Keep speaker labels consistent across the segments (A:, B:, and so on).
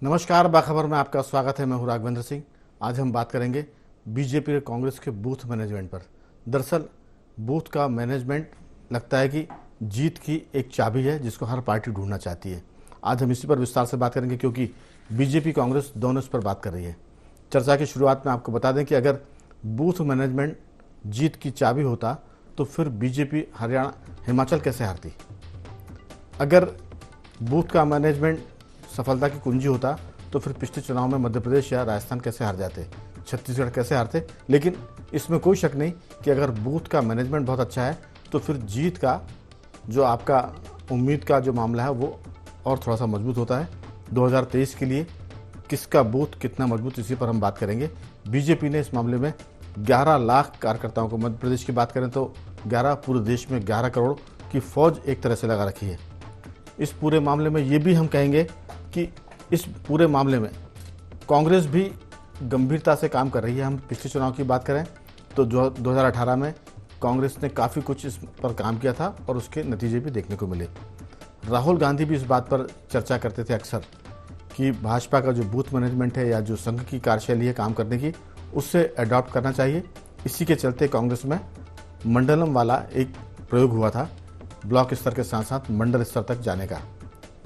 A: नमस्कार, बाखबर में आपका स्वागत है। मैं हूं राघवेंद्र सिंह। आज हम बात करेंगे बीजेपी और कांग्रेस के बूथ मैनेजमेंट पर। दरअसल बूथ का मैनेजमेंट लगता है कि जीत की एक चाबी है जिसको हर पार्टी ढूंढना चाहती है। आज हम इसी पर विस्तार से बात करेंगे क्योंकि बीजेपी कांग्रेस दोनों इस पर बात कर रही है। चर्चा की शुरुआत में आपको बता दें कि अगर बूथ मैनेजमेंट जीत की चाबी होता तो फिर बीजेपी हरियाणा हिमाचल कैसे हारती। अगर बूथ का मैनेजमेंट सफलता की कुंजी होता तो फिर पिछले चुनाव में मध्य प्रदेश या राजस्थान कैसे हार जाते, छत्तीसगढ़ कैसे हारते। लेकिन इसमें कोई शक नहीं कि अगर बूथ का मैनेजमेंट बहुत अच्छा है तो फिर जीत का जो आपका उम्मीद का जो मामला है वो और थोड़ा सा मजबूत होता है। 2023 के लिए किसका बूथ कितना मजबूत, इसी पर हम बात करेंगे। बीजेपी ने इस मामले में 11 लाख कार्यकर्ताओं को, मध्य प्रदेश की बात करें तो 11, पूरे देश में 11 करोड़ की फौज एक तरह से लगा रखी है। इस पूरे मामले में ये भी हम कहेंगे कि इस पूरे मामले में कांग्रेस भी गंभीरता से काम कर रही है। हम पिछले चुनाव की बात करें तो 2018 में कांग्रेस ने काफ़ी कुछ इस पर काम किया था और उसके नतीजे भी देखने को मिले। राहुल गांधी भी इस बात पर चर्चा करते थे अक्सर कि भाजपा का जो बूथ मैनेजमेंट है या जो संघ की कार्यशैली है काम करने की, उससे अडॉप्ट करना चाहिए। इसी के चलते कांग्रेस में मंडलम वाला एक प्रयोग हुआ था, ब्लॉक स्तर के साथ साथ मंडल स्तर तक जाने का।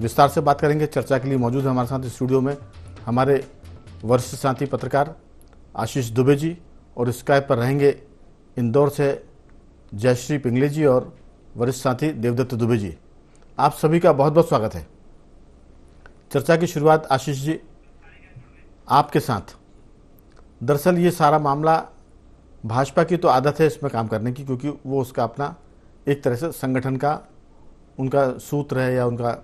A: विस्तार से बात करेंगे। चर्चा के लिए मौजूद है हमारे साथ स्टूडियो में हमारे वरिष्ठ साथी पत्रकार आशीष दुबे जी, और स्काइप पर रहेंगे इंदौर से जयश्री पिंगले जी और वरिष्ठ साथी देवदत्त दुबे जी। आप सभी का बहुत बहुत स्वागत है। चर्चा की शुरुआत आशीष जी आपके साथ। दरअसल ये सारा मामला, भाजपा की तो आदत है इसमें काम करने की, क्योंकि वो उसका अपना एक तरह से संगठन का उनका सूत्र है या उनका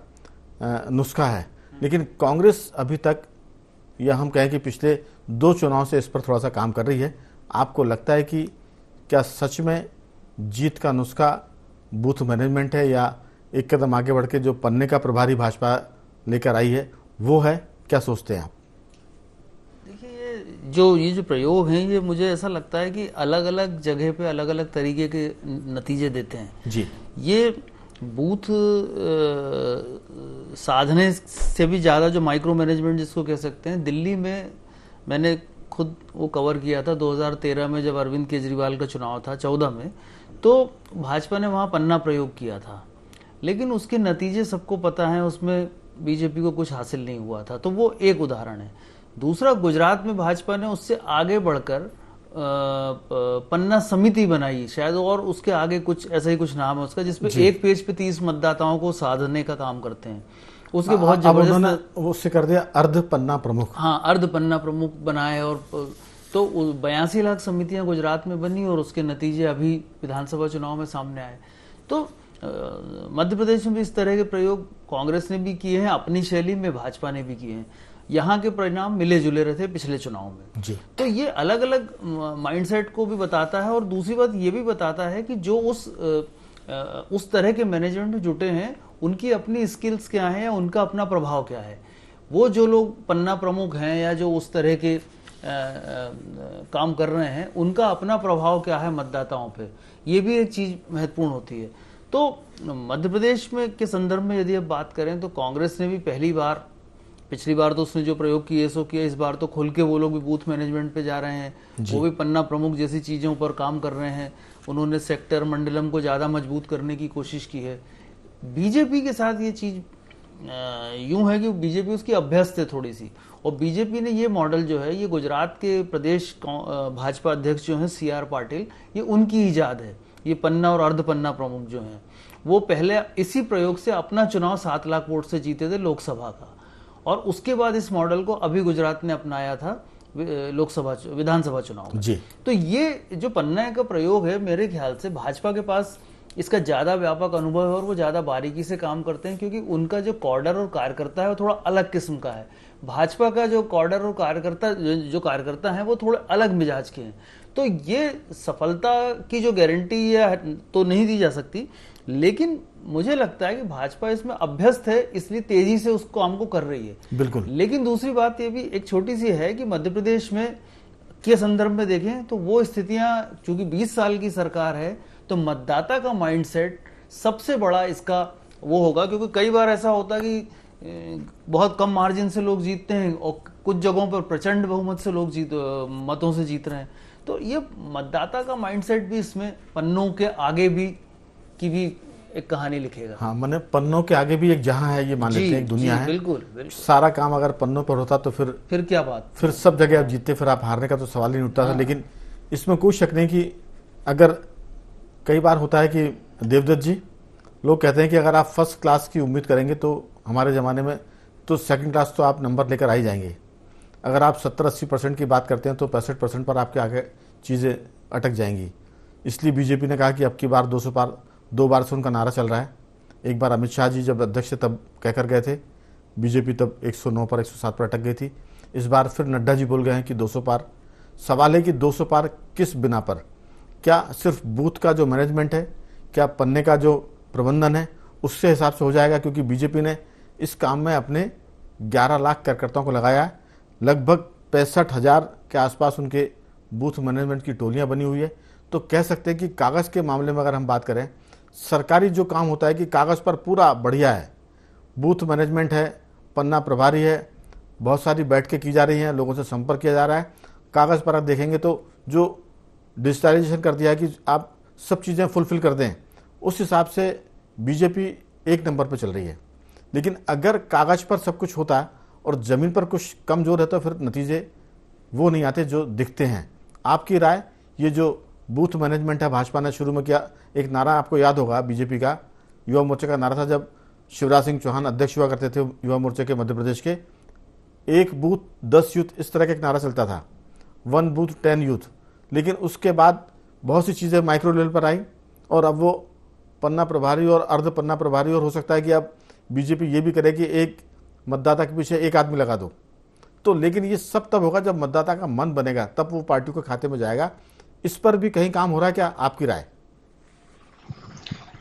A: नुस्खा है। लेकिन कांग्रेस अभी तक, या हम कहें कि पिछले 2 चुनाव से इस पर थोड़ा सा काम कर रही है। आपको लगता है कि क्या सच में जीत का नुस्खा बूथ मैनेजमेंट है, या एक कदम आगे बढ़ के जो पन्ने का प्रभारी भाजपा लेकर आई है वो है? क्या सोचते हैं आप?
B: देखिए, ये जो प्रयोग हैं, ये मुझे ऐसा लगता है कि अलग अलग जगह पे अलग अलग तरीके के नतीजे देते हैं
A: जी।
B: ये बूथ साधने से भी ज़्यादा जो माइक्रो मैनेजमेंट जिसको कह सकते हैं, दिल्ली में मैंने खुद वो कवर किया था 2013 में जब अरविंद केजरीवाल का चुनाव था, 14 में, तो भाजपा ने वहाँ पन्ना प्रयोग किया था। लेकिन उसके नतीजे सबको पता है, उसमें बीजेपी को कुछ हासिल नहीं हुआ था। तो वो एक उदाहरण है। दूसरा, गुजरात में भाजपा ने उससे आगे बढ़कर पन्ना समिति बनाई शायद, और उसके आगे कुछ ऐसा ही कुछ नाम है उसका, जिसपे एक पेज पे 30 मतदाताओं को साधने का काम करते हैं। उसके बहुत जबरदस्त
A: उससे कर दिया अर्ध पन्ना प्रमुख।
B: हाँ, अर्ध पन्ना प्रमुख बनाए। और तो 82 लाख समितियां गुजरात में बनी और उसके नतीजे अभी विधानसभा चुनाव में सामने आए। तो मध्य प्रदेश में भी इस तरह के प्रयोग कांग्रेस ने भी किए हैं, अपनी शैली में भाजपा ने भी किए हैं। यहाँ के परिणाम मिले जुले रहे थे पिछले चुनाव में
A: जी।
B: तो ये अलग अलग माइंडसेट को भी बताता है। और दूसरी बात ये भी बताता है कि जो उस तरह के मैनेजमेंट में जुटे हैं, उनकी अपनी स्किल्स क्या है या उनका अपना प्रभाव क्या है। वो जो लोग पन्ना प्रमुख हैं या जो उस तरह के काम कर रहे हैं, उनका अपना प्रभाव क्या है मतदाताओं पे, ये भी एक चीज महत्वपूर्ण होती है। तो मध्य प्रदेश में के संदर्भ में यदि अब बात करें तो कांग्रेस ने भी पहली बार, पिछली बार तो उसने जो प्रयोग किए सो किया, इस बार तो खुल के वो लोग भी बूथ मैनेजमेंट पे जा रहे हैं। वो भी पन्ना प्रमुख जैसी चीजों पर काम कर रहे हैं। उन्होंने सेक्टर मंडलम को ज्यादा मजबूत करने की कोशिश की है। बीजेपी के साथ ये चीज यूं है कि बीजेपी उसकी अभ्यस्त है थोड़ी सी, और बीजेपी ने ये मॉडल जो है, ये गुजरात के प्रदेश भाजपा अध्यक्ष जो है CR पाटिल, ये उनकी ईजाद है। ये पन्ना और अर्ध पन्ना प्रमुख जो हैं, वो पहले इसी प्रयोग से अपना चुनाव 7 लाख वोट से जीते थे लोकसभा का, और उसके बाद इस मॉडल को अभी गुजरात ने अपनाया था विधानसभा चुनाव में। तो ये जो पन्ना का प्रयोग है, मेरे ख्याल से भाजपा के पास इसका ज्यादा व्यापक अनुभव है और वो ज्यादा बारीकी से काम करते हैं, क्योंकि उनका जो कॉर्डर और कार्यकर्ता है वो थोड़ा अलग किस्म का है। भाजपा का जो कॉर्डर और कार्यकर्ता है वो थोड़े अलग मिजाज के हैं। तो ये सफलता की जो गारंटी है तो नहीं दी जा सकती, लेकिन मुझे लगता है कि भाजपा इसमें अभ्यस्त है, इसलिए तेजी से उस काम को कर रही है।
A: बिल्कुल।
B: लेकिन दूसरी बात ये भी एक छोटी सी है कि मध्य प्रदेश में के संदर्भ में देखें तो वो स्थितियां, चूंकि 20 साल की सरकार है, तो मतदाता का माइंडसेट सबसे बड़ा इसका वो होगा। क्योंकि कई बार ऐसा होता है कि बहुत कम मार्जिन से लोग जीतते हैं और कुछ जगहों पर प्रचंड बहुमत से लोग मतों से जीत रहे हैं। तो ये मतदाता का माइंडसेट भी इसमें पन्नों के आगे भी की भी एक कहानी लिखेगा।
A: हाँ, मैंने पन्नों के आगे भी एक जहां है, ये मान लेते हैं एक दुनिया है।
B: बिल्कुल बिल्कुल।
A: सारा काम अगर पन्नों पर होता तो फिर
B: क्या बात,
A: फिर सब जगह आप जीतते, फिर आप हारने का तो सवाल ही नहीं उठता था। लेकिन इसमें कोई शक नहीं कि अगर कई बार होता है कि देवदत्त जी, लोग कहते हैं कि अगर आप फर्स्ट क्लास की उम्मीद करेंगे तो हमारे ज़माने में तो सेकंड क्लास तो आप नंबर लेकर आ ही जाएंगे। अगर आप 70-80% की बात करते हैं तो 65% पर आपके आगे चीज़ें अटक जाएंगी। इसलिए बीजेपी ने कहा कि अब की बार 200 पार, 2 बार से उनका नारा चल रहा है। एक बार अमित शाह जी जब अध्यक्ष थे तब कहकर गए थे, बीजेपी तब 109 पर 107 पर अटक गई थी। इस बार फिर नड्डा जी बोल गए हैं कि 200 पार। सवाल है कि 200 पार किस बिना पर? क्या सिर्फ बूथ का जो मैनेजमेंट है, क्या पन्ने का जो प्रबंधन है, उससे हिसाब से हो जाएगा? क्योंकि बीजेपी ने इस काम में अपने 11 लाख कार्यकर्ताओं को लगाया है। लगभग 65,000 के आसपास उनके बूथ मैनेजमेंट की टोलियां बनी हुई है। तो कह सकते हैं कि कागज़ के मामले में अगर हम बात करें, सरकारी जो काम होता है कि कागज़ पर पूरा बढ़िया है, बूथ मैनेजमेंट है, पन्ना प्रभारी है, बहुत सारी बैठकें की जा रही हैं, लोगों से संपर्क किया जा रहा है। कागज़ पर आप देखेंगे तो जो डिजिटलाइजेशन कर दिया है कि आप सब चीज़ें फुलफिल कर दें, उस हिसाब से बीजेपी एक नंबर पर चल रही है। लेकिन अगर कागज़ पर सब कुछ होता है और ज़मीन पर कुछ कम जोर है तो फिर नतीजे वो नहीं आते जो दिखते हैं। आपकी राय, ये जो बूथ मैनेजमेंट है, भाजपा ने शुरू में किया, एक नारा आपको याद होगा बीजेपी का, युवा मोर्चे का नारा था जब शिवराज सिंह चौहान अध्यक्ष हुआ करते थे युवा मोर्चे के मध्य प्रदेश के, 1 बूथ 10 यूथ, इस तरह का एक नारा चलता था, 1 बूथ 10 यूथ। लेकिन उसके बाद बहुत सी चीज़ें माइक्रो लेवल पर आई और अब वो पन्ना प्रभारी और अर्ध पन्ना प्रभारी, और हो सकता है कि अब बीजेपी ये भी करे कि एक मतदाता के पीछे एक आदमी लगा दो। तो लेकिन ये सब तब होगा जब मतदाता का मन बनेगा, तब वो पार्टी के खाते में जाएगा। इस पर भी कहीं काम हो रहा है क्या? आपकी राय?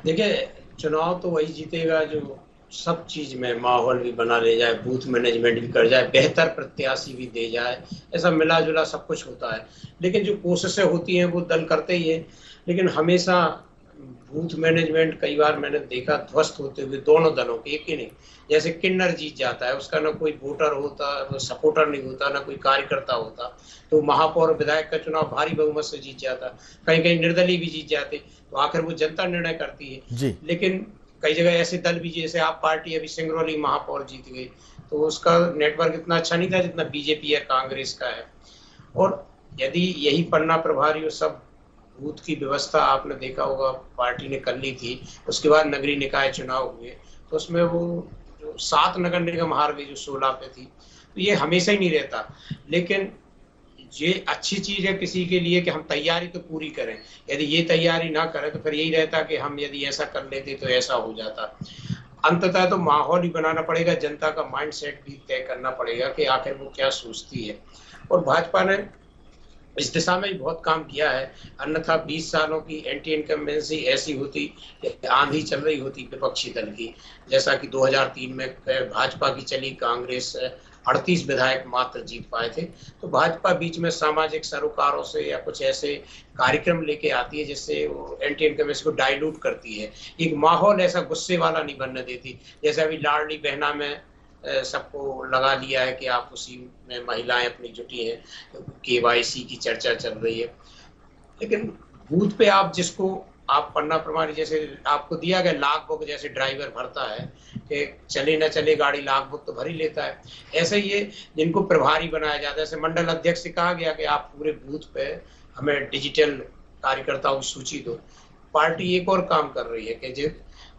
C: देखिए, चुनाव तो वही जीतेगा जो सब चीज में माहौल भी बना ले जाए, बूथ मैनेजमेंट भी कर जाए, बेहतर प्रत्याशी भी दे जाए, ऐसा मिला जुला सब कुछ होता है। लेकिन जो कोशिशें होती हैं वो दल करते ही है, लेकिन हमेशा बूथ मैनेजमेंट कई बार मैंने देखा ध्वस्त होते हुए दोनों दलों के, एक ही नहीं। जैसे किन्नर जीत जाता है, उसका ना कोई वोटर होता, सपोर्टर नहीं होता, ना कोई कार्यकर्ता होता, तो महापौर विधायक का चुनाव भारी बहुमत से जीत जाता। कहीं कहीं निर्दलीय भी जीत जाते, तो आखिर वो जनता निर्णय करती है
A: जी।
C: लेकिन कई जगह ऐसे दल भी, जैसे आप पार्टी अभी सिंगरौली महापौर जीत गई, तो उसका नेटवर्क इतना अच्छा नहीं था जितना बीजेपी या कांग्रेस का है। और यदि यही पन्ना प्रभारी और सब बूथ की व्यवस्था आपने देखा होगा पार्टी ने कर ली थी, उसके बाद नगरीय निकाय चुनाव हुए तो उसमें वो जो 7 नगर निगम हार गई जो 16 पे थी, तो ये हमेशा ही नहीं रहता। लेकिन ये अच्छी चीज है किसी के लिए कि हम तैयारी तो पूरी करें, यदि ये तैयारी ना करें तो फिर यही रहता कि हम यदि ऐसा कर लेते तो ऐसा हो जाता। अंततः तो माहौल ही बनाना पड़ेगा, जनता का माइंडसेट भी तय करना पड़ेगा कि आखिर वो क्या सोचती है। और भाजपा ने इस दिशा में भी बहुत काम किया है, अन्यथा 20 सालों की एंटी इनकम्बेंसी ऐसी होती, आंधी चल रही होती विपक्षी दल की, जैसा कि 2003 में भाजपा की चली, कांग्रेस 38 विधायक मात्र जीत पाए थे। तो भाजपा बीच में सामाजिक सरोकारों से या कुछ ऐसे कार्यक्रम लेके आती है जिससे वो एंटी इनकम्बेंसी को डाइल्यूट करती है, एक माहौल ऐसा गुस्से वाला नहीं बनने देती। जैसे अभी लाडली बहना में सबको लगा लिया है कि आप उसी में महिलाएं अपनी जुटी हैं, केवाईसी की चर्चा चल रही है। लेकिन बूथ पे आप जिसको आप पन्ना प्रमाणी, जैसे आपको दिया गया लाख बुक, जैसे ड्राइवर भरता है कि चले न चले गाड़ी लाख बुक तो भर ही लेता है, ऐसे ये जिनको प्रभारी बनाया जाता है, जैसे मंडल अध्यक्ष से कहा गया कि आप पूरे बूथ पे हमें डिजिटल कार्यकर्ताओं की सूची दो। पार्टी एक और काम कर रही है कि जो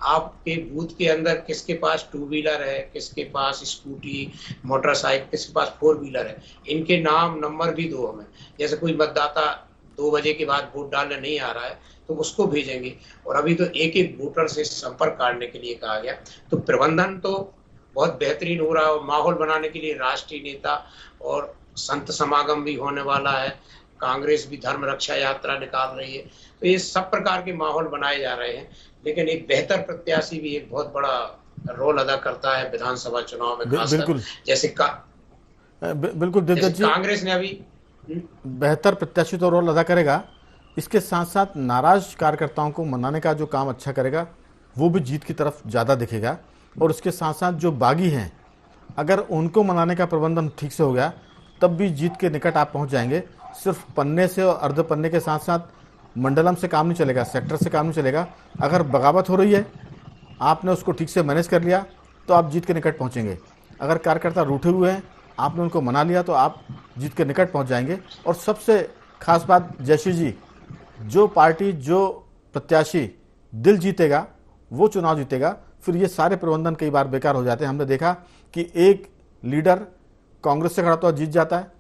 C: आपके बूथ के अंदर किसके पास 2 व्हीलर है, किसके पास स्कूटी, मोटरसाइकिल, किसके पास 4 व्हीलर है, इनके नाम नंबर भी दो हमें। जैसे कोई मतदाता 2 बजे के बाद वोट डालने नहीं आ रहा है तो उसको भेजेंगे। और अभी तो एक एक वोटर से संपर्क करने के लिए कहा गया। तो प्रबंधन तो बहुत बेहतरीन हो रहा है और माहौल बनाने के लिए राष्ट्रीय नेता और संत समागम भी होने वाला है, कांग्रेस भी धर्म रक्षा यात्रा निकाल रही है। तो ये सब प्रकार के माहौल बनाए जा रहे हैं, लेकिन एक बेहतर प्रत्याशी भी एक बहुत बड़ा रोल अदा करता है विधानसभा चुनाव में, खासकर जैसे
A: बिल्कुल देवदत्त जी,
C: कांग्रेस ने अभी
A: बेहतर प्रत्याशी तो रोल अदा करेगा, इसके साथ साथ नाराज कार्यकर्ताओं को मनाने का जो काम अच्छा करेगा वो भी जीत की तरफ ज़्यादा दिखेगा। और उसके साथ साथ जो बागी हैं अगर उनको मनाने का प्रबंधन ठीक से हो गया तब भी जीत के निकट आप पहुंच जाएंगे। सिर्फ पन्ने से और अर्ध पन्ने के साथ साथ मंडलम से काम नहीं चलेगा, सेक्टर से काम नहीं चलेगा। अगर बगावत हो रही है, आपने उसको ठीक से मैनेज कर लिया तो आप जीत के निकट पहुंचेंगे। अगर कार्यकर्ता रूठे हुए हैं, आपने उनको मना लिया तो आप जीत के निकट पहुंच जाएंगे। और सबसे खास बात जयश्री जी, जो पार्टी जो प्रत्याशी दिल जीतेगा वो चुनाव जीतेगा। फिर ये सारे प्रबंधन कई बार बेकार हो जाते हैं। हमने देखा कि एक लीडर कांग्रेस से खड़ा तो जीत जाता है,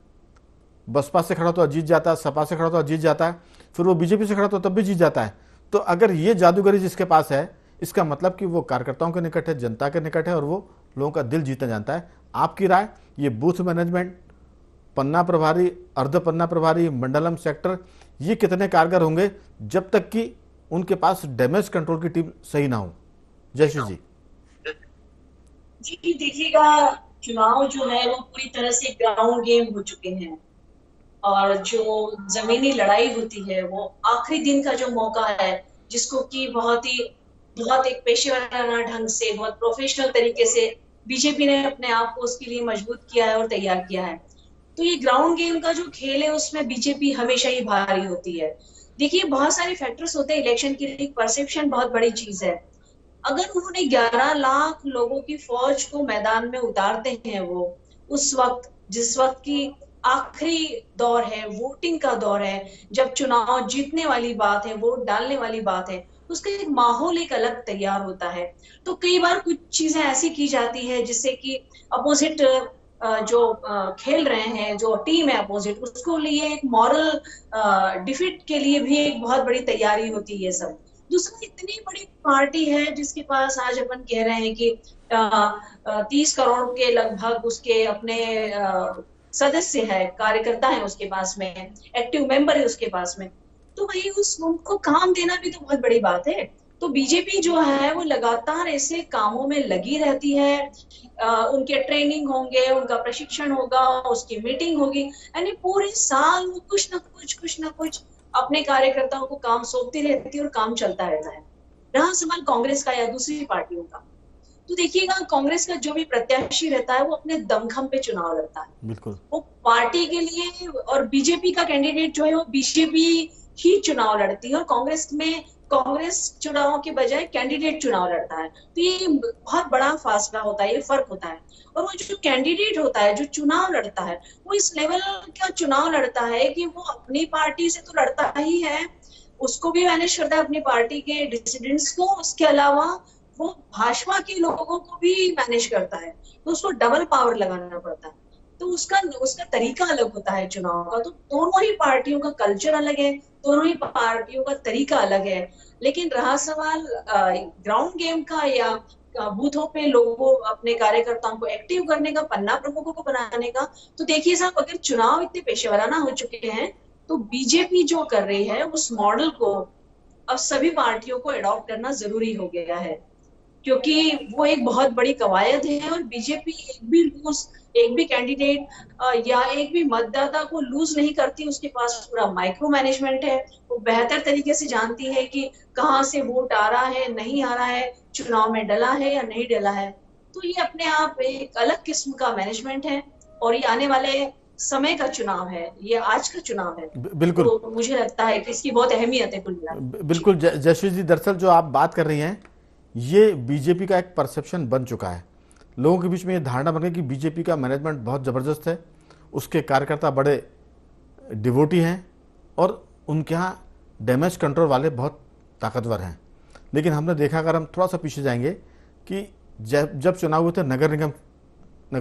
A: बसपा से खड़ा तो जीत जाता है, सपा से खड़ा तो जीत जाता है, फिर वो बीजेपी से खड़ा तो तब भी जीत जाता है। तो अगर ये जादूगरी जिसके पास है, इसका मतलब कि वो कार्यकर्ताओं के निकट है, जनता के निकट है और वो लोगों का दिल जीतना जानता है। आपकी राय, ये बूथ मैनेजमेंट, पन्ना प्रभारी, अर्ध पन्ना प्रभारी, मंडलम, सेक्टर, ये कितने कारगर होंगे जब तक कि उनके पास डैमेज कंट्रोल की टीम सही ना हो? जयश्री जी।
D: जी देखिएगा, चुनाव जो है वो पूरी तरह से ग्राउंड गेम हो चुके हैं और जो जमीनी लड़ाई होती है वो आखिरी दिन का जो मौका है, जिसको कि बहुत एक पेशेवराना ढंग से, बहुत प्रोफेशनल तरीके से बीजेपी ने अपने आप को उसके लिए मजबूत किया है और तैयार किया है। तो ये ग्राउंड गेम का जो खेल है उसमें बीजेपी हमेशा ही भारी होती है। देखिए, बहुत सारे फैक्टर्स होते हैं इलेक्शन के लिए। परसेप्शन बहुत बड़ी चीज है। अगर उन्होंने 11 लाख लोगों की फौज को मैदान में उतारते हैं, वो उस वक्त जिस वक्त की आखिरी दौर है, वोटिंग का दौर है, जब चुनाव जीतने वाली बात है, वोट डालने वाली बात है, उसका एक माहौल एक अलग तैयार होता है। तो कई बार कुछ चीजें ऐसी की जाती है जिससे कि अपोजिट जो खेल रहे हैं, जो टीम है अपोजिट, उसको लिए एक मॉरल डिफीट के लिए भी एक बहुत बड़ी तैयारी होती है सब। दूसरा, इतनी बड़ी पार्टी है जिसके पास आज अपन कह रहे हैं कि 30 करोड़ के लगभग उसके अपने सदस्य है, कार्यकर्ता है उसके पास में, एक्टिव मेंबर है उसके पास में। तो वही उनको काम देना भी तो बहुत बड़ी बात है। तो बीजेपी जो है वो लगातार ऐसे कामों में लगी रहती है। उनके ट्रेनिंग होंगे, उनका प्रशिक्षण होगा, उसकी मीटिंग होगी, यानी पूरे साल वो कुछ ना कुछ अपने कार्यकर्ताओं को काम सौंपती रहती है और काम चलता रहता है। रहा सवाल कांग्रेस का या दूसरी पार्टियों का, तो देखिएगा, कांग्रेस का जो भी प्रत्याशी रहता है वो अपने दमखम पे चुनाव लड़ता है,
A: बिल्कुल
D: वो पार्टी के लिए। और बीजेपी का कैंडिडेट जो है वो बीजेपी ही चुनाव लड़ती है और कांग्रेस में कांग्रेस चुनाव के बजाय कैंडिडेट चुनाव लड़ता है। तो ये बहुत बड़ा फासला होता है, ये फर्क होता है। और वो जो कैंडिडेट होता है, जो चुनाव लड़ता है, वो इस लेवल का चुनाव लड़ता है कि वो अपनी पार्टी से तो लड़ता ही है, उसको भी मैनेज करता है, अपनी पार्टी के डिसिडेंट्स को, उसके अलावा वो भाजपा के लोगों को भी मैनेज करता है। तो उसको डबल पावर लगाना पड़ता है। तो उसका तरीका अलग होता है चुनाव का। तो दोनों ही पार्टियों का कल्चर अलग है, दोनों ही पार्टियों का तरीका अलग है। लेकिन रहा सवाल ग्राउंड गेम का या बूथों पे लोगों अपने कार्यकर्ताओं को एक्टिव करने का, पन्ना प्रमुखों को बनाने का, तो देखिए साहब, अगर चुनाव इतने पेशेवराना हो चुके हैं तो बीजेपी जो कर रही है उस मॉडल को अब सभी पार्टियों को अडॉप्ट करना जरूरी हो गया है, क्योंकि वो एक बहुत बड़ी कवायद है। और बीजेपी एक भी कैंडिडेट या एक भी मतदाता को लूज नहीं करती। उसके पास पूरा माइक्रो मैनेजमेंट है। वो बेहतर तरीके से जानती है कि कहाँ से वोट आ रहा है, नहीं आ रहा है, चुनाव में डला है या नहीं डला है। तो ये अपने आप एक अलग किस्म का मैनेजमेंट है और ये आने वाले समय का चुनाव है, ये आज का चुनाव है।
A: बिल्कुल।
D: तो मुझे लगता है कि इसकी बहुत अहमियत है कुल मिलाकर।
A: बिल्कुल जयश्री जी, दरअसल जो आप बात कर रही हैं ये बीजेपी का एक परसेप्शन बन चुका है। लोगों के बीच में ये धारणा बन गई कि बीजेपी का मैनेजमेंट बहुत ज़बरदस्त है, उसके कार्यकर्ता बड़े डिवोटी हैं और उनके यहाँ डैमेज कंट्रोल वाले बहुत ताकतवर हैं। लेकिन हमने देखा, अगर हम थोड़ा सा पीछे जाएंगे, कि जब चुनाव हुए थे नगर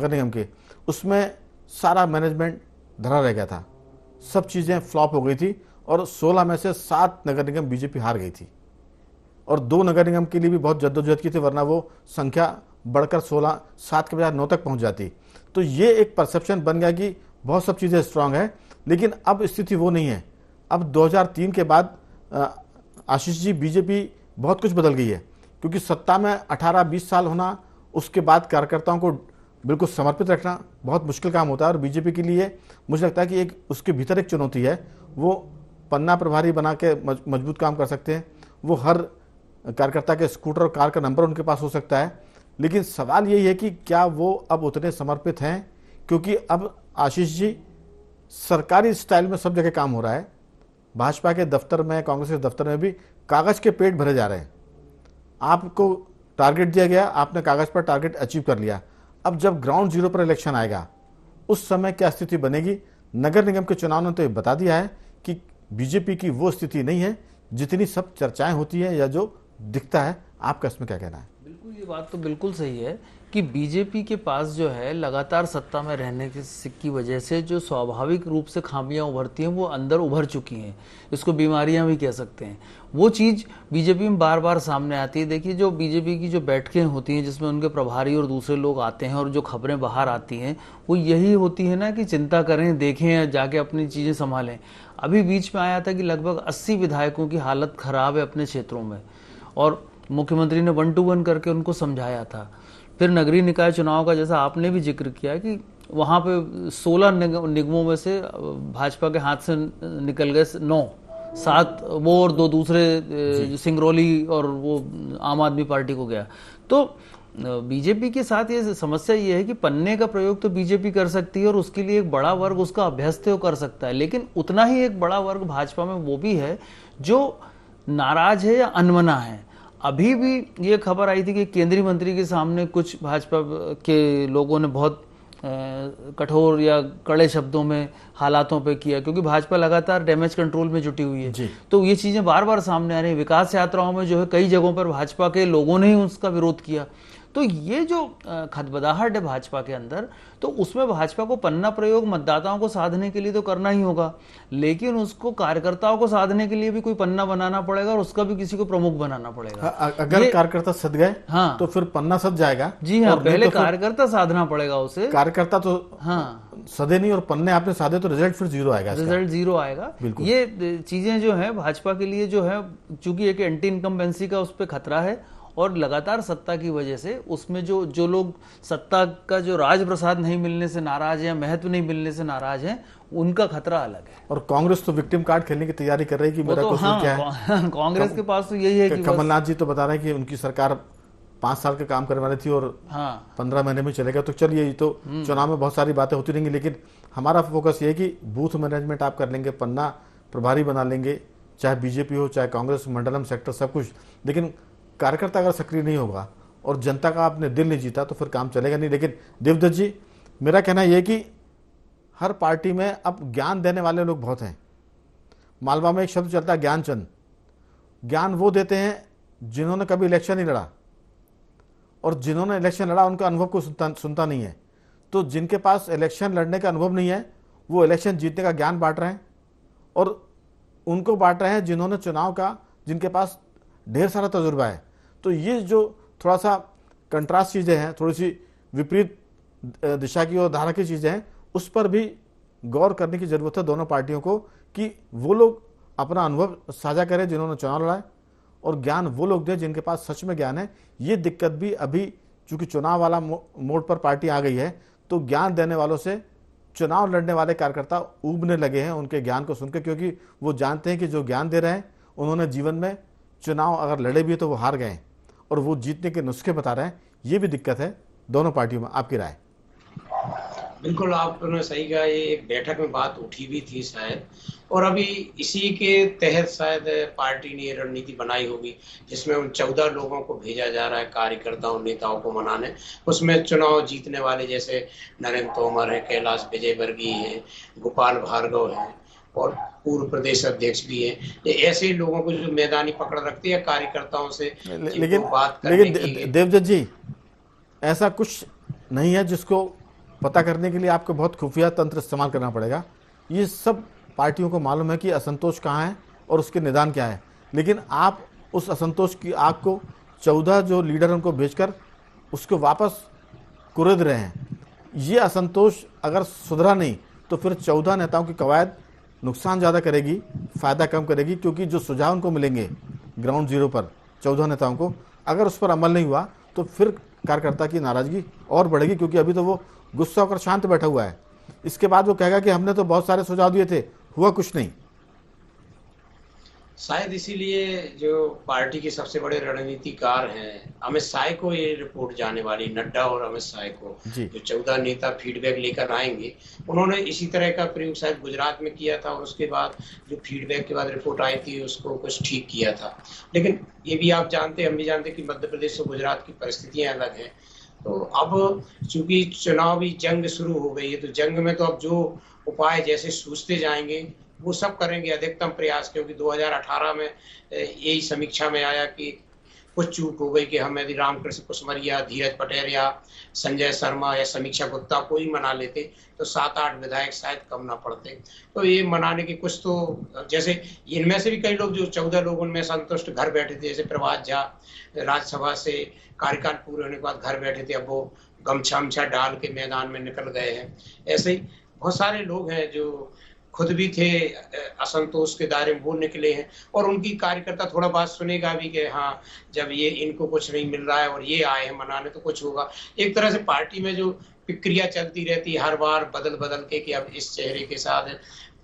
A: निगम के, उसमें सारा मैनेजमेंट धरा रह गया था, सब चीज़ें फ्लॉप हो गई थी और 16 में से 7 नगर निगम बीजेपी हार गई थी और 2 नगर निगम के लिए भी बहुत जद्दोजहद की थी, वरना वो संख्या बढ़कर 7 के बजाय 9 तक पहुंच जाती। तो ये एक परसेप्शन बन गया कि बहुत सब चीज़ें स्ट्रांग है। लेकिन अब स्थिति वो नहीं है। अब 2003 के बाद आशीष जी, बीजेपी बहुत कुछ बदल गई है, क्योंकि सत्ता में 18-20 साल होना, उसके बाद कार्यकर्ताओं को बिल्कुल समर्पित रखना बहुत मुश्किल काम होता है। और बीजेपी के लिए मुझे लगता है कि एक उसके भीतर एक चुनौती है। वो पन्ना प्रभारी बना के मजबूत काम कर सकते हैं, वो हर कार्यकर्ता के स्कूटर और कार का नंबर उनके पास हो सकता है, लेकिन सवाल यही है कि क्या वो अब उतने समर्पित हैं, क्योंकि अब आशीष जी सरकारी स्टाइल में सब जगह काम हो रहा है। भाजपा के दफ्तर में, कांग्रेस के दफ्तर में भी कागज के पेट भरे जा रहे हैं। आपको टारगेट दिया गया, आपने कागज पर टारगेट अचीव कर लिया। अब जब ग्राउंड जीरो पर इलेक्शन आएगा उस समय क्या स्थिति बनेगी? नगर निगम के चुनाव ने तो ये बता दिया है कि बीजेपी की वो स्थिति नहीं है जितनी सब चर्चाएं होती है या जो दिखता है। आपका इसमें क्या कहना है?
B: बिल्कुल, ये बात तो बिल्कुल सही है कि बीजेपी के पास जो है लगातार सत्ता में रहने की वजह से जो स्वाभाविक रूप से खामियां उभरती हैं वो अंदर उभर चुकी हैं। इसको बीमारियां भी कह सकते हैं। वो चीज़ बीजेपी में बार बार सामने आती है। देखिए, जो बीजेपी की जो बैठकें होती हैं जिसमें उनके प्रभारी और दूसरे लोग आते हैं और जो खबरें बाहर आती हैं वो यही होती है ना कि चिंता करें, देखें, जाके अपनी चीज़ें संभालें। अभी बीच में आया था कि लगभग 80 विधायकों की हालत खराब है अपने क्षेत्रों में और मुख्यमंत्री ने 1 to 1 करके उनको समझाया था। फिर नगरीय निकाय चुनाव का जैसा आपने भी जिक्र किया कि वहाँ पे 16 निगमों में से भाजपा के हाथ से निकल गए 9, 7 वो और 2 दूसरे सिंगरौली और वो आम आदमी पार्टी को गया। तो बीजेपी के साथ ये समस्या ये है कि पन्ने का प्रयोग तो बीजेपी कर सकती है और उसके लिए एक बड़ा वर्ग उसका अभ्यस्त कर सकता है, लेकिन उतना ही एक बड़ा वर्ग भाजपा में वो भी है जो नाराज है या अनमना है। अभी भी ये खबर आई थी कि केंद्रीय मंत्री के सामने कुछ भाजपा के लोगों ने बहुत कठोर या कड़े शब्दों में हालातों पे किया, क्योंकि भाजपा लगातार डैमेज कंट्रोल में जुटी हुई है। तो ये चीजें बार बार सामने आ रही है। विकास यात्राओं में जो है कई जगहों पर भाजपा के लोगों ने ही उसका विरोध किया। तो ये जो खदबदाहट है भाजपा के अंदर, तो उसमें भाजपा को पन्ना प्रयोग मतदाताओं को साधने के लिए तो करना ही होगा, लेकिन उसको कार्यकर्ताओं को साधने के लिए भी कोई पन्ना बनाना पड़ेगा और उसका भी किसी को प्रमुख बनाना पड़ेगा।
A: अगर कार्यकर्ता सद गए
B: हाँ
A: तो फिर पन्ना सद जाएगा।
B: जी हाँ, पहले तो कार्यकर्ता साधना पड़ेगा उसे।
A: कार्यकर्ता तो
B: हाँ
A: सदे नहीं और पन्ने आपने साधे तो रिजल्ट फिर जीरो आएगा।
B: रिजल्ट जीरो आएगा। ये चीजें जो है भाजपा के लिए जो है, चूंकि एक एंटी इनकम्बेंसी का उस पर खतरा है और लगातार सत्ता की वजह से उसमें जो लोग सत्ता का जो राज प्रसाद नहीं मिलने से नाराज हैं, महत्व नहीं मिलने से नाराज हैं, उनका खतरा अलग है।
A: और कांग्रेस तो विक्टिम कार्ड खेलने की तैयारी कर रही है कि मेरा कसूर क्या है।
B: कांग्रेस के पास तो यही है कि
A: कमलनाथ जी तो बता रहे हैं कि उनकी सरकार 5 साल के काम करने वाली थी और 15 महीने में चलेगा। तो चलिए, ये तो चुनाव में बहुत सारी बातें होती रहेंगी, लेकिन हमारा फोकस ये है कि बूथ मैनेजमेंट आप कर लेंगे, पन्ना प्रभारी बना लेंगे, चाहे बीजेपी हो चाहे कांग्रेस, मंडलम सेक्टर सब कुछ, लेकिन कार्यकर्ता अगर सक्रिय नहीं होगा और जनता का आपने दिल नहीं जीता तो फिर काम चलेगा नहीं। लेकिन देवदत्त जी, मेरा कहना यह है कि हर पार्टी में अब ज्ञान देने वाले लोग बहुत हैं। मालवा में एक शब्द चलता है ज्ञानचंद। ज्ञान वो देते हैं जिन्होंने कभी इलेक्शन नहीं लड़ा, और जिन्होंने इलेक्शन लड़ा उनका अनुभव को सुनता नहीं है। तो जिनके पास इलेक्शन लड़ने का अनुभव नहीं है वो इलेक्शन जीतने का ज्ञान बांट रहे हैं, और उनको बांट रहे हैं जिन्होंने चुनाव का, जिनके पास ढेर सारा तजुर्बा है। तो ये जो थोड़ा सा कंट्रास्ट चीज़ें हैं, थोड़ी सी विपरीत दिशा की और धारा की चीज़ें हैं, उस पर भी गौर करने की ज़रूरत है दोनों पार्टियों को कि वो लोग अपना अनुभव साझा करें जिन्होंने चुनाव लड़ा है, और ज्ञान वो लोग दें जिनके पास सच में ज्ञान है। ये दिक्कत भी अभी चूंकि चुनाव वाला मोड पर पार्टी आ गई है, तो ज्ञान देने वालों से चुनाव लड़ने वाले कार्यकर्ता ऊबने लगे हैं उनके ज्ञान को सुनकर, क्योंकि वो जानते हैं कि जो ज्ञान दे रहे हैं उन्होंने जीवन में चुनाव अगर लड़े भी तो वो हार गए और वो जीतने के नुस्खे बता रहे हैं। ये भी दिक्कत है दोनों पार्टियों में। आपकी राय?
C: बिल्कुल, आपने सही कहा। ये एक बैठक में बात उठी भी थी शायद, और अभी इसी के तहत शायद पार्टी ने रणनीति बनाई होगी जिसमें उन 14 लोगों को भेजा जा रहा है कार्यकर्ताओं नेताओं को मनाने। उसमें चुनाव जीतने वाले जैसे नरेंद्र तोमर है, कैलाश विजयवर्गीय है, गोपाल भार्गव है और पूर्व प्रदेश अध्यक्ष भी है। ये ऐसे लोगों को जो मैदानी पकड़ रखते हैं कार्यकर्ताओं से
A: लेकिन देवदत्त जी, ऐसा कुछ नहीं है जिसको पता करने के लिए आपको बहुत खुफिया तंत्र इस्तेमाल करना पड़ेगा। ये सब पार्टियों को मालूम है कि असंतोष कहाँ है और उसके निदान क्या है, लेकिन आप उस असंतोष की आग को 14 जो लीडर उनको भेजकर उसको वापस कुरेद रहे हैं। ये असंतोष अगर सुधरा नहीं तो फिर 14 नेताओं की कवायद नुकसान ज़्यादा करेगी, फ़ायदा कम करेगी, क्योंकि जो सुझाव उनको मिलेंगे ग्राउंड जीरो पर 14 नेताओं को, अगर उस पर अमल नहीं हुआ तो फिर कार्यकर्ता की नाराज़गी और बढ़ेगी, क्योंकि अभी तो वो गुस्सा होकर शांत बैठा हुआ है। इसके बाद वो कहेगा कि हमने तो बहुत सारे सुझाव दिए थे, हुआ कुछ नहीं।
C: शायद इसीलिए जो पार्टी के सबसे बड़े रणनीतिकार हैं अमित शाह को ये रिपोर्ट जाने वाली, नड्डा और अमित शाह को,
A: जी।
C: जो 14 नेता फीडबैक लेकर आएंगे, उन्होंने इसी तरह का प्रयोग शायद गुजरात में किया था और उसके बाद जो फीडबैक के बाद रिपोर्ट आई थी उसको कुछ ठीक किया था। लेकिन ये भी आप जानते, हम भी जानते कि मध्य प्रदेश और गुजरात की परिस्थितियां अलग हैं। तो अब चूंकि चुनावी जंग शुरू हो गई है, तो जंग में तो अब जो उपाय जैसे सूझते जाएंगे वो सब करेंगे अधिकतम प्रयास, क्योंकि 2018 में यही समीक्षा में आया कि कुछ चूक हो गई कि हम यदि रामकृष्ण कुसमरिया, धीरज पटेल या संजय शर्मा या समीक्षा गुप्ता को ही मना लेते तो 7-8 विधायक शायद कम ना पड़ते। तो ये मनाने की कुछ तो, जैसे इनमें से भी कई लोग जो 14 लोग उनमें संतुष्ट घर बैठे थे, जैसे प्रभात झा राज्यसभा से कार्यकाल पूरे होने के बाद घर बैठे थे, अब वो गमछा अमछा डाल के मैदान में निकल गए हैं। ऐसे ही बहुत सारे लोग हैं जो खुद भी थे असंतोष के दायरे में, वो निकले हैं और उनकी कार्यकर्ता थोड़ा बात सुनेगा भी कि हाँ जब ये इनको कुछ नहीं मिल रहा है और ये आए हैं मनाने तो कुछ होगा। एक तरह से पार्टी में जो प्रक्रिया चलती रहती है हर बार बदल बदल के अब इस चेहरे के साथ है,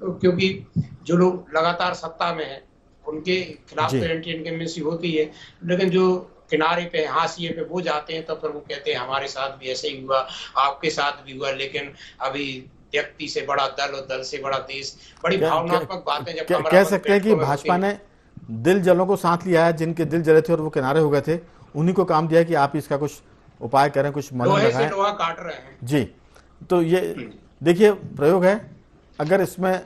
C: तो क्योंकि जो लोग लगातार सत्ता में है उनके खिलाफ तो एंटी इनकम्बेंसी होती है, लेकिन जो किनारे पे हाशिए पे वो जाते हैं तो फिर वो कहते हैं हमारे साथ भी ऐसे ही हुआ, आपके साथ भी हुआ, लेकिन अभी व्यक्ति से बड़ा दल और दल से बड़ा देश, बड़ी भावनात्मक बातें जब
A: कह सकते हैं कि भाजपा ने दिल जलों को साथ लिया है, जिनके दिल जले थे और वो किनारे हो गए थे, उन्हीं को काम दिया है कि आप इसका कुछ उपाय करें, कुछ मलम लगाएं।
C: लोहा काट रहे हैं
A: जी। तो ये देखिए प्रयोग है, अगर इसमें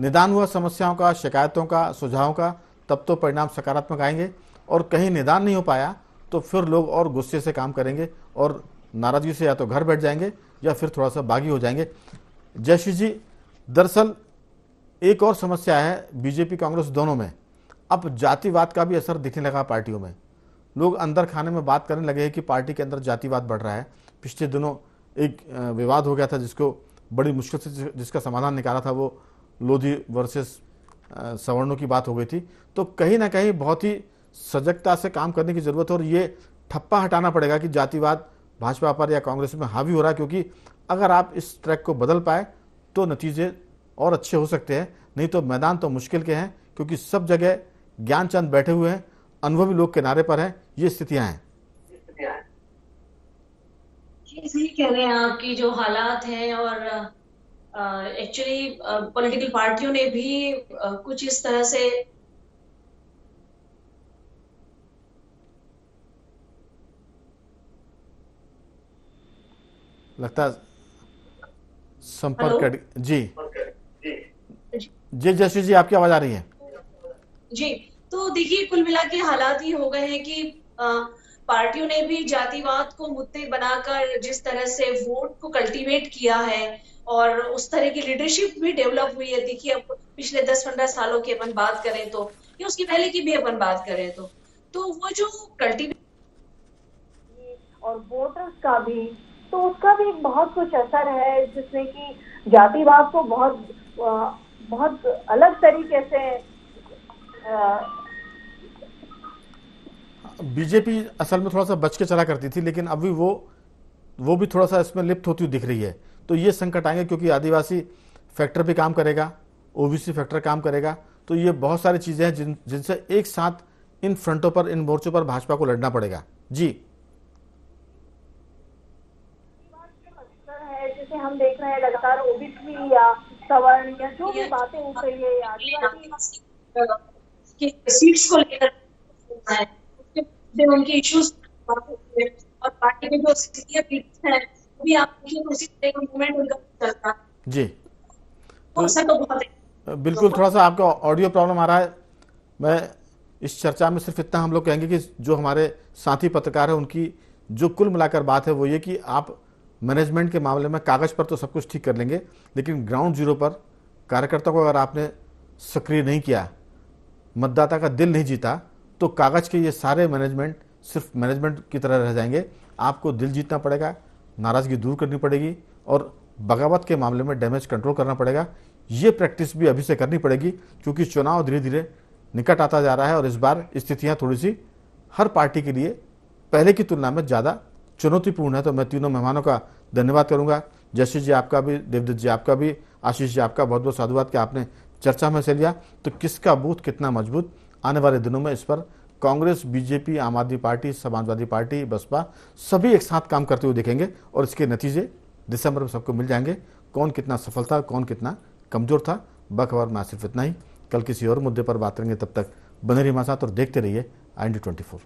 A: निदान हुआ समस्याओं का, शिकायतों का, सुझावों का, तब तो परिणाम सकारात्मक आएंगे, और कहीं निदान नहीं हो पाया तो फिर लोग और गुस्से से काम करेंगे और नाराजगी से या तो घर बैठ जाएंगे या फिर थोड़ा सा बागी हो जाएंगे। जयश्री जी, दरअसल एक और समस्या है बीजेपी कांग्रेस दोनों में, अब जातिवाद का भी असर दिखने लगा पार्टियों में। लोग अंदर खाने में बात करने लगे हैं कि पार्टी के अंदर जातिवाद बढ़ रहा है। पिछले दिनों एक विवाद हो गया था जिसको बड़ी मुश्किल से जिसका समाधान निकाला था, वो लोधी वर्सेस सवर्णों की बात हो गई थी। तो कहीं ना कहीं बहुत ही सजगता से काम करने की जरूरत है और ये ठप्पा हटाना पड़ेगा कि जातिवाद भाजपा पर या कांग्रेस में हावी हो रहा है, क्योंकि अगर आप इस ट्रैक को बदल पाए तो नतीजे और अच्छे हो सकते हैं, नहीं तो मैदान तो मुश्किल के हैं, क्योंकि सब जगह ज्ञानचंद बैठे हुए हैं, अनुभवी लोग किनारे पर हैं, ये स्थितियां हैं।
D: सही कह रहे हैं आपकी जो हालात हैं, और एक्चुअली पॉलिटिकल पार्टियों ने भी कुछ इस तरह से
A: लगता है संपर्क जी जी जयश्री जी, आपकी आवाज आ रही है
D: जी। तो देखिए कुल मिला के हालात ही हो गए हैं कि पार्टियों ने भी जातिवाद को मुद्दे बनाकर जिस तरह से वोट को कल्टीवेट किया है और उस तरह की लीडरशिप भी डेवलप हुई है। देखिए अब पिछले 10-15 सालों की अपन बात करें तो, या उसकी पहले की भी अपन बात करें तो वो जो कल्टीवेट
E: और वोटर्स का भी, तो उसका भी एक बहुत कुछ असर है जिसमें कि जातिवाद को बहुत अलग तरीके से
A: बीजेपी असल में थोड़ा सा बच के चला करती थी, लेकिन अभी वो भी थोड़ा सा इसमें लिप्त होती हुई दिख रही है। तो ये संकट आएंगे क्योंकि आदिवासी फैक्टर भी काम करेगा, ओबीसी फैक्टर काम करेगा, तो ये बहुत सारी चीजें हैं जिनसे एक साथ इन फ्रंटों पर, इन मोर्चों पर भाजपा को लड़ना पड़ेगा। जी,
E: जैसे हम देख रहे हैं लगातार ओबीसी या सवर्ण या जो भी बातें उठ रही है आदिवासी
D: सीट्स को लेकर उनके इश्यूज और पार्टी के जो सीनियर लीडर्स हैं वो भी आप देखिए उसी तरह का मूवमेंट उनका चलता है।
A: जी
D: तो असर तो बहुत है।
A: बिल्कुल, थोड़ा सा आपका ऑडियो प्रॉब्लम आ रहा है। मैं इस चर्चा में सिर्फ इतना हम लोग कहेंगे कि जो हमारे साथी पत्रकार हैं उनकी जो कुल मिलाकर बात है वो ये कि आप मैनेजमेंट के मामले में कागज़ पर तो सब कुछ ठीक कर लेंगे, लेकिन ग्राउंड जीरो पर कार्यकर्ता को अगर आपने सक्रिय नहीं किया, मतदाता का दिल नहीं जीता, तो कागज़ के ये सारे मैनेजमेंट सिर्फ मैनेजमेंट की तरह रह जाएंगे। आपको दिल जीतना पड़ेगा, नाराज़गी दूर करनी पड़ेगी और बगावत के मामले में डैमेज कंट्रोल करना पड़ेगा। ये प्रैक्टिस भी अभी से करनी पड़ेगी, क्योंकि चुनाव धीरे धीरे निकट आता जा रहा है और इस बार स्थितियाँ थोड़ी सी हर पार्टी के लिए पहले की तुलना में ज़्यादा चुनौतीपूर्ण है। तो मैं तीनों मेहमानों का धन्यवाद करूंगा। जयश्री जी आपका भी, देवदत्त जी आपका भी, आशीष जी आपका बहुत बहुत साधुवाद कि आपने चर्चा में से लिया, तो किसका बूथ कितना मजबूत, आने वाले दिनों में इस पर कांग्रेस, बीजेपी, आम आदमी पार्टी, समाजवादी पार्टी, बसपा सभी एक साथ काम करते हुए दिखेंगे और इसके नतीजे दिसंबर में सबको मिल जाएंगे। कौन कितना सफल था, कौन कितना कमजोर था। बखबर में सिर्फ इतना ही। कल किसी और मुद्दे पर बात करेंगे, तब तक बने रहिए हमारे साथ और देखते रहिए IND24।